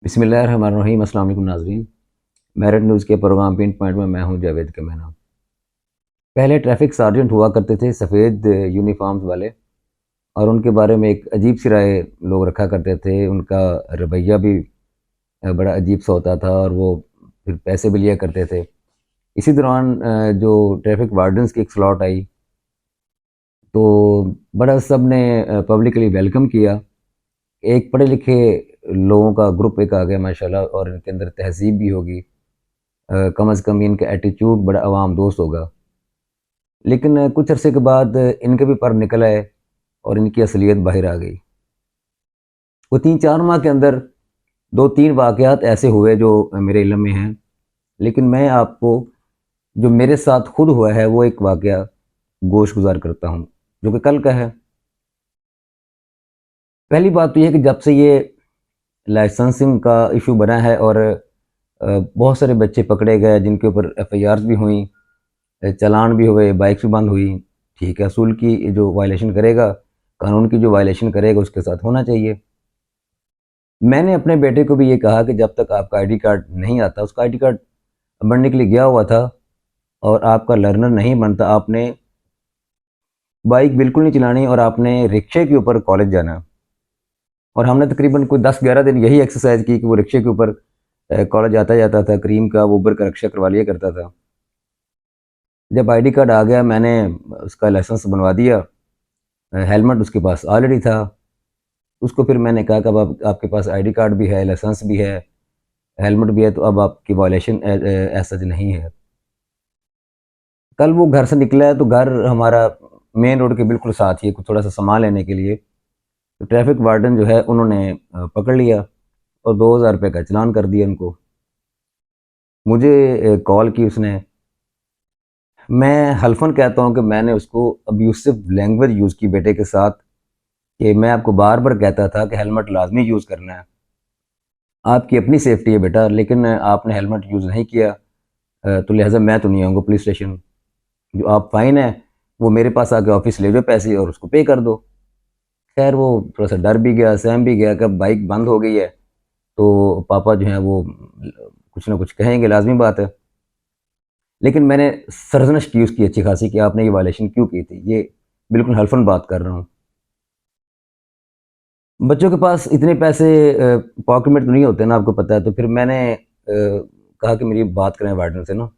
बिस्मिल्लाहिर्रहमानिर्रहीम। अस्सलाम वालेकुम नाज़रीन। मेरठ न्यूज़ के प्रोग्राम पिन पॉइंट में मैं हूं जावेद कमेना। पहले ट्रैफिक सार्जेंट हुआ करते थे सफ़ेद यूनिफॉर्म्स वाले, और उनके बारे में एक अजीब सी राय लोग रखा करते थे। उनका रवैया भी बड़ा अजीब सा होता था, और वो फिर पैसे भी लिया करते थे। इसी दौरान जो ट्रैफिक वार्डन्स की एक स्लॉट आई, तो बड़ा सब ने पब्लिकली वेलकम किया। एक पढ़े लिखे लोगों का ग्रुप एक आ गया माशाल्लाह, और इनके अंदर तहज़ीब भी होगी। कम अज़ कम इनका एटीट्यूड बड़ा अवाम दोस्त होगा। लेकिन कुछ अरसे के बाद इनके भी पर निकल आए, और इनकी असलियत बाहर आ गई। वो 3-4 माह के अंदर 2-3 वाक़यात ऐसे हुए जो मेरे इल्म में हैं। लेकिन मैं आपको जो मेरे साथ खुद हुआ है वो एक वाक़या गोश-गुज़ार करता हूँ, जो कि कल का है। पहली बात तो ये है कि जब से ये लाइसेंसिंग का इशू बना है, और बहुत सारे बच्चे पकड़े गए जिनके ऊपर एफआईआर्स भी हुई, चालान भी हुए, बाइक्स भी बंद हुई। ठीक है, असूल की जो वायलेशन करेगा, कानून की जो वायलेशन करेगा, उसके साथ होना चाहिए। मैंने अपने बेटे को भी ये कहा कि जब तक आपका आईडी कार्ड नहीं आता, उसका आईडी कार्ड बनने के लिए गया हुआ था, और आपका लर्नर नहीं बनता, आपने बाइक बिल्कुल नहीं चलानी, और आपने रिक्शे के ऊपर कॉलेज जाना है। और हमने तकरीबन कोई 10-11 दिन यही एक्सरसाइज की कि वो रिक्शे के ऊपर कॉलेज आता जाता था। करीम का उबर का रिक्शा करवा लिया करता था। जब आईडी कार्ड आ गया, मैंने उसका लाइसेंस बनवा दिया। हेलमेट उसके पास ऑलरेडी था। उसको फिर मैंने कहा कि अब आपके पास आईडी कार्ड भी है, लाइसेंस भी है, हेलमेट भी है, तो अब आपकी वायलेशन ऐसा नहीं है। कल वो घर से निकला है, तो घर हमारा मेन रोड के बिल्कुल साथ ही है, कुछ थोड़ा सा सामान लेने के लिए। तो ट्रैफिक वार्डन जो है उन्होंने पकड़ लिया, और 2000 रुपये का चालान कर दिया उनको। मुझे कॉल की उसने। मैं हल्फन कहता हूँ कि मैंने उसको अब्यूसिव लैंग्वेज यूज़ की बेटे के साथ, कि मैं आपको बार बार कहता था कि हेलमेट लाजमी यूज़ करना है, आपकी अपनी सेफ्टी है बेटा, लेकिन आपने हेलमेट यूज़ नहीं किया। तो लिहाजा मैं तो नहीं आऊँगा पुलिस स्टेशन। जो आप फ़ाइन है वो मेरे पास आके ऑफिस ले जाओ पैसे, और उसको पे कर दो। खैर वो थोड़ा सा डर भी गया, सहम भी गया कि अब बाइक बंद हो गई है, तो पापा जो हैं वो कुछ ना कुछ कहेंगे, लाजमी बात है। लेकिन मैंने सरजनश की उसकी अच्छी खासी कि आपने ये वायलेशन क्यों की थी, ये बिल्कुल हल्फन बात कर रहा हूँ। बच्चों के पास इतने पैसे पॉकेट में तो नहीं होते ना, आपको पता है। तो फिर मैंने कहा कि मेरी बात करें वार्डन से ना।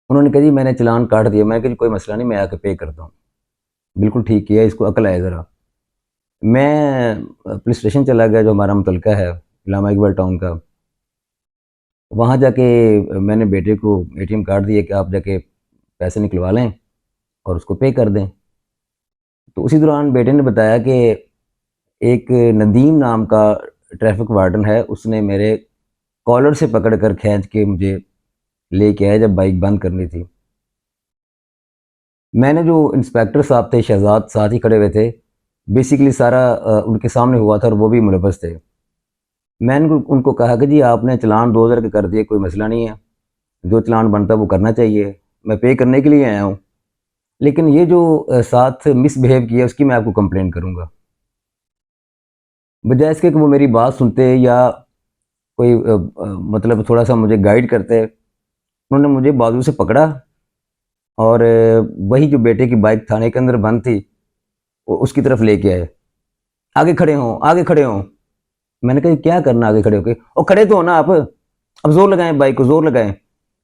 उन्होंने कहा जी मैंने चालान काट दिया। मैं कहा जी कोई मसला नहीं, मैं आके पे करता हूँ। बिल्कुल ठीक किया, इसको अकल आए ज़रा। मैं पुलिस स्टेशन चला गया जो हमारा मुतलका है, इलामा इकबाल टाउन का। वहाँ जाके मैंने बेटे को एटीएम कार्ड दिया कि आप जाके पैसे निकलवा लें और उसको पे कर दें। तो उसी दौरान बेटे ने बताया कि एक नदीम नाम का ट्रैफिक वार्डन है, उसने मेरे कॉलर से पकड़ कर खींच के मुझे लेके आया जब बाइक बंद करनी थी। मैंने जो इंस्पेक्टर साहब थे शहजाद, साथ ही खड़े हुए थे। बेसिकली सारा उनके सामने हुआ था, और वो भी मुलव्वस थे। मैंने उनको कहा कि जी आपने चालान 2000 का कर दिया, कोई मसला नहीं है, जो चालान बनता है वो करना चाहिए, मैं पे करने के लिए आया हूँ। लेकिन ये जो साथ मिसबिहेव किया, उसकी मैं आपको कंप्लेंट करूँगा। बजाय इसके कि वो मेरी बात सुनते, या कोई मतलब थोड़ा सा मुझे गाइड करते, उन्होंने मुझे बाजू से पकड़ा, और वही जो बेटे की बाइक थाने के अंदर बंद थी, वो उसकी तरफ लेके आए। आगे खड़े हों, आगे खड़े हों। मैंने कहा क्या करना आगे खड़े होके, और खड़े तो हो ना आप, अब जोर लगाएं, बाइक को जोर लगाएं।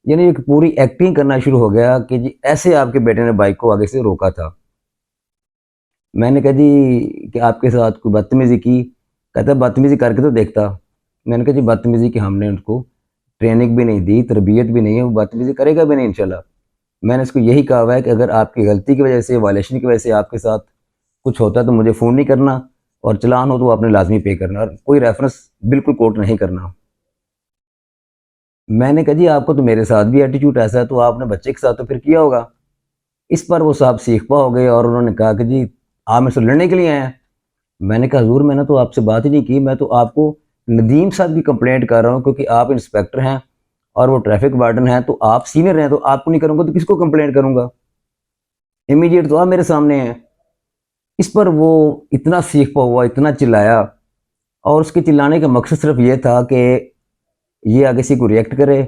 यानी एक पूरी एक्टिंग करना शुरू हो गया कि जी ऐसे आपके बेटे ने बाइक को आगे से रोका था। मैंने कहा जी कि आपके साथ कोई बदतमीजी की? कहता बदतमीजी करके तो देखता। मैंने कहा जी बदतमीजी की हमने उसको ट्रेनिंग भी नहीं दी, तरबियत भी नहीं है, वो बदतमीजी करेगा भी नहीं इंशाल्लाह। मैंने इसको यही कहा हुआ है कि अगर आपकी गलती की वजह से, वायलेशन की वजह से आपके साथ कुछ होता है तो मुझे फ़ोन नहीं करना, और चालान हो तो आपने लाजमी पे करना, और कोई रेफरेंस बिल्कुल कोट नहीं करना। मैंने कहा जी आपको तो मेरे साथ भी एटीट्यूड ऐसा है, तो आपने बच्चे के साथ तो फिर किया होगा। इस पर वो साहब सीखपा हो गए, और उन्होंने कहा कि जी आप मेरे से लड़ने के लिए आए हैं। मैंने कहा हुजूर मैंने तो आपसे बात ही नहीं की, मैं तो आपको नदीम साहब की कंप्लेंट कर रहा हूँ, क्योंकि आप इंस्पेक्टर हैं और वो ट्रैफिक वार्डन है, तो आप सीनियर हैं, तो आपको नहीं करूँगा तो किसको कंप्लेंट करूँगा? इमीडिएट तो आप मेरे सामने हैं। इस पर वो इतना सीखपा हुआ, इतना चिल्लाया, और उसके चिल्लाने का मकसद सिर्फ ये था कि ये आगे किसी को रिएक्ट करे,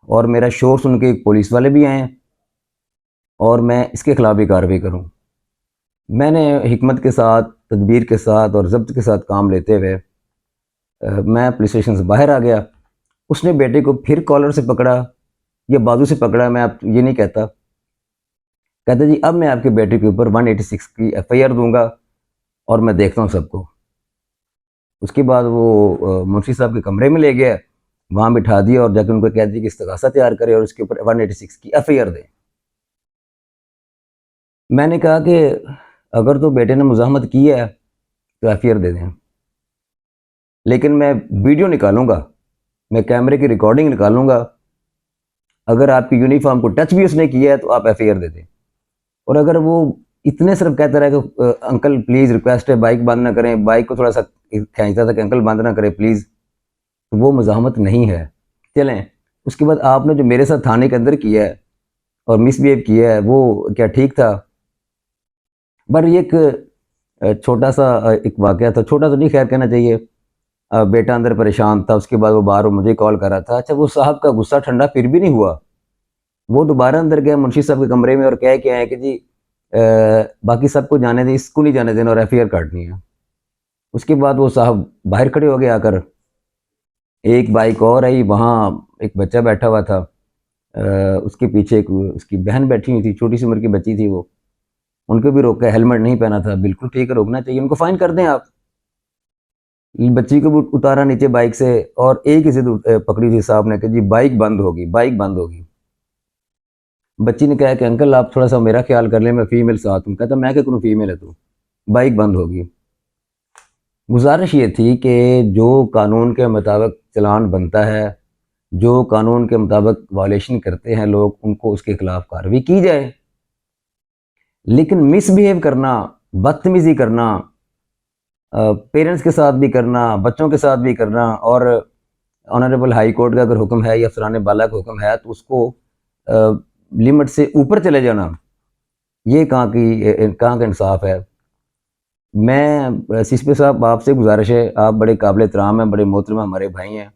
और मेरा शोर सुन के एक पुलिस वाले भी आए और मैं इसके खिलाफ भी कार्रवाई करूं। मैंने हिकमत के साथ, तदबीर के साथ और ज़ब्त के साथ काम लेते हुए मैं पुलिस स्टेशन से बाहर आ गया। उसने बेटे को फिर कॉलर से पकड़ा या बाजू से पकड़ा, मैं आप ये नहीं कहता। कहते जी अब मैं आपके बेटे के ऊपर 186 की एफआईआर दूंगा और मैं देखता हूँ सबको। उसके बाद वो मुंशी साहब के कमरे में ले गया, वहाँ बिठा दिया और जाकर उनको कह दिया कि इस्तगासा तैयार करें और उसके ऊपर 186 की एफआईआर दें। मैंने कहा कि अगर तो बेटे ने मुज़ाहमत की है तो एफआईआर दे दें, लेकिन मैं वीडियो निकालूंगा, मैं कैमरे की रिकॉर्डिंग निकालूंगा, अगर आपकी यूनिफॉर्म को टच भी उसने किया है तो आप एफआईआर दे दें। और अगर वो इतने सिर्फ कहता रहा कि अंकल प्लीज़ रिक्वेस्ट है बाइक बंद ना करें, बाइक को थोड़ा सा खींचता था कि अंकल बंद ना करें प्लीज़, तो वो मुज़ाहमत नहीं है। चलें, उसके बाद आपने जो मेरे साथ थाने के अंदर किया है और मिसबिहेव किया है वो क्या ठीक था? पर ये एक छोटा सा एक वाक़या था, छोटा तो नहीं खैर कहना चाहिए। बेटा अंदर परेशान था, उसके बाद वो बाहर मुझे कॉल कर रहा था। अच्छा, वो साहब का गुस्सा ठंडा फिर भी नहीं हुआ। वो दोबारा अंदर गए मुंशी साहब के कमरे में और कह के आए कि जी बाकी सबको जाने दें, इसको नहीं जाने देना और एफआईआर काटनी है। उसके बाद वो साहब बाहर खड़े हो गए आकर। एक बाइक और आई, वहाँ एक बच्चा बैठा हुआ था, उसके पीछे एक उसकी बहन बैठी हुई थी, छोटी सी उम्र की बच्ची थी वो। उनको भी रोका, हेलमेट नहीं पहना था। बिल्कुल ठीक है, रोकना चाहिए, उनको फाइन कर दें आप। बच्ची को भी उतारा नीचे बाइक से और एक ही जिद पकड़ी थी साहब ने कि जी बाइक बंद होगी, बाइक बंद होगी। बच्ची ने कहा कि अंकल आप थोड़ा सा मेरा ख्याल कर लें, मैं फीमेल साथ हूँ। कहता मैं क्या करूँ, फीमेल है तू, बाइक बंद होगी। गुजारिश ये थी कि जो कानून के मुताबिक चलान बनता है, जो कानून के मुताबिक वायलेशन करते हैं लोग, उनको उसके खिलाफ कार्रवाई की जाए। लेकिन मिसबिहेव करना, बदतमीज़ी करना, पेरेंट्स के साथ भी करना, बच्चों के साथ भी करना, और ऑनरेबल हाई कोर्ट का अगर हुक्म है या अफसरान बाला का हुक्म है तो उसको लिमिट से ऊपर चले जाना, ये कहाँ का इंसाफ है। मैं सीएसपी साहब आपसे गुजारिश है, आप बड़े काबिल एहतराम हैं, बड़े मोहतरम हमारे भाई हैं,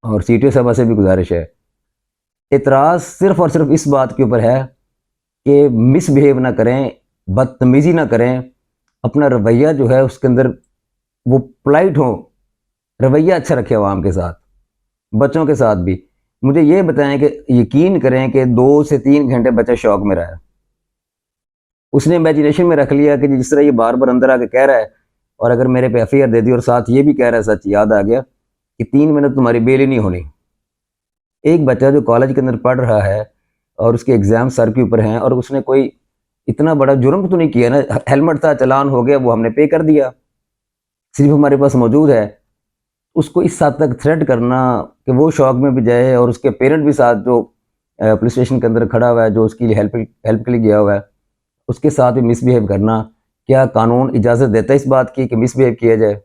और सीटीओ साहब से भी गुजारिश है, एतराज़ सिर्फ और सिर्फ इस बात के ऊपर है कि मिसबिहेव ना करें, बदतमीज़ी ना करें, अपना रवैया जो है उसके अंदर वो पोलाइट हो, रवैया अच्छा रखें आवाम के साथ, बच्चों के साथ भी। मुझे ये बताएं कि यकीन करें कि 2 से 3 घंटे बच्चा शौक में रहा है। उसने इमेजिनेशन में रख लिया कि जिस तरह ये बार बार अंदर आके कह रहा है, और अगर मेरे पे एफआईआर दे दी और साथ ये भी कह रहा है, सच याद आ गया कि 3 मिनट तुम्हारी बेल ही नहीं होनी। एक बच्चा जो कॉलेज के अंदर पढ़ रहा है और उसके एग्ज़ाम सर के ऊपर हैं और उसने कोई इतना बड़ा जुर्म तो नहीं किया ना, हेलमेट था, चालान हो गया, वो हमने पे कर दिया, सिर्फ हमारे पास मौजूद है। उसको इस हद तक थ्रेट करना कि वो शौक में भी जाए और उसके पेरेंट भी साथ जो पुलिस स्टेशन के अंदर खड़ा हुआ है, जो उसकी हेल्प हेल्प के लिए गया हुआ है, उसके साथ भी मिसबिहेव करना, क्या कानून इजाज़त देता है इस बात की कि मिसबिहेव किया जाए?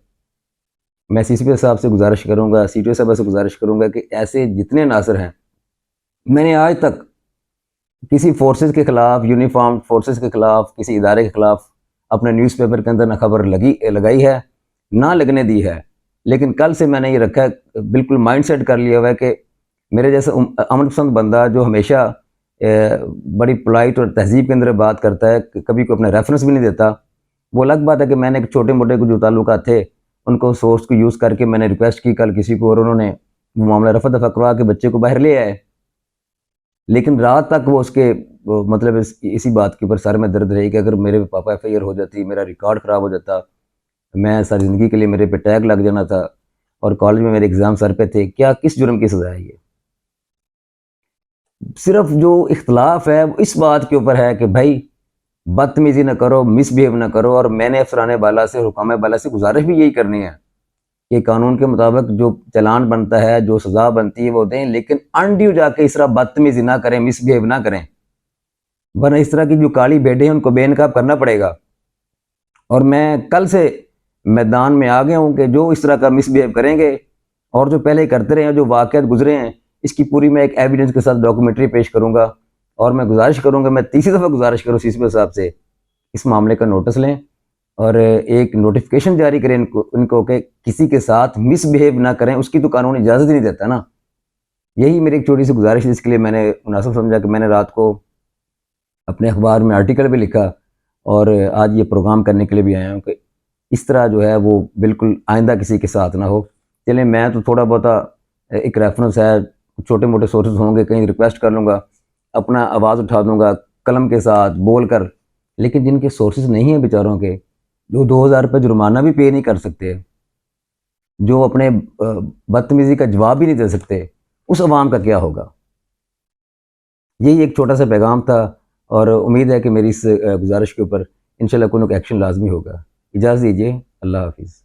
मैं सीसीपी साहब से गुजारिश करूँगा, सीटीओ साहब से गुजारिश करूँगा कि ऐसे जितने नासर हैं, मैंने आज तक किसी फोर्सेस के ख़िलाफ़, यूनिफॉर्म फोर्सेस के ख़िलाफ़, किसी इदारे के ख़िलाफ़ अपने न्यूज़पेपर के अंदर ना खबर लगाई है, ना लगने दी है। लेकिन कल से मैंने ये रखा है, बिल्कुल माइंड सेट कर लिया हुआ है कि मेरे जैसा अमन पसंद बंदा जो हमेशा बड़ी पोलाइट और तहज़ीब के अंदर बात करता है, कभी को अपना रेफरेंस भी नहीं देता। वो अलग बात है कि मैंने एक छोटे-मोटे को जो ताल्लुकात थे, उनको सोर्स को यूज़ करके मैंने रिक्वेस्ट की कल किसी को, और उन्होंने वो मामला रफ़ा-दफ़ा करवा के बच्चे को बाहर ले आए। लेकिन रात तक वो उसके मतलब इसी बात के ऊपर सर में दर्द रही कि अगर मेरे पापा एफआईआर हो जाती, मेरा रिकॉर्ड ख़राब हो जाता, मैं सारी ज़िंदगी के लिए मेरे पे टैग लग जाना था, और कॉलेज में मेरे एग्ज़ाम सर पे थे, क्या किस जुर्म की सज़ा है ये? सिर्फ जो इख्तलाफ है वो इस बात के ऊपर है कि भाई बदतमीज़ी ना करो, मिसबिहेव ना करो, और मैंने अफसरान बाला से, हुकाम बाला से गुजारिश भी यही करनी है कि कानून के मुताबिक जो चालान बनता है, जो सज़ा बनती है वो दें, लेकिन अनड्यू जाके इस तरह बदतमीज़ी ना करें, मिसबिहेव ना करें, वरना इस तरह की जो काली भेड़ें हैं उनको बेनकाब करना पड़ेगा। और मैं कल से मैदान में आ गया हूँ कि जो इस तरह का मिसबिहेव करेंगे और जो पहले करते रहे हैं, जो वाक़यात गुजरे हैं, इसकी पूरी मैं एक एविडेंस के साथ डॉक्यूमेंट्री पेश करूँगा। और मैं गुजारिश करूँगा, मैं तीसरी दफ़ा गुजारिश करूँ सीसीपी साहब से, इस मामले का नोटिस लें और एक नोटिफिकेशन जारी करें इनको कि किसी के साथ मिसबिहेव ना करें, उसकी तो कानून इजाज़त ही नहीं देता ना। यही मेरी एक छोटी सी गुजारिश है, जिसके लिए मैंने मुनासिब समझा कि मैंने रात को अपने अखबार में आर्टिकल भी लिखा और आज ये प्रोग्राम करने के लिए भी आया हूँ कि इस तरह जो है वो बिल्कुल आइंदा किसी के साथ ना हो। चलें, मैं तो थोड़ा बहुत एक रेफरेंस है, छोटे मोटे सोर्सेज होंगे, कहीं रिक्वेस्ट कर लूँगा, अपना आवाज़ उठा दूँगा कलम के साथ बोल कर। लेकिन जिनके सोर्सेज नहीं हैं बेचारों के, जो 2000 रुपये जुर्माना भी पे नहीं कर सकते, जो अपने बदतमीज़ी का जवाब भी नहीं दे सकते, उस अवाम का क्या होगा? यही एक छोटा सा पैगाम था और उम्मीद है कि मेरी इस गुजारिश के ऊपर इंशाल्लाह कोई ना कोई एक्शन लाजमी होगा। इजाज़त दीजिए, अल्लाह हाफ़िज़।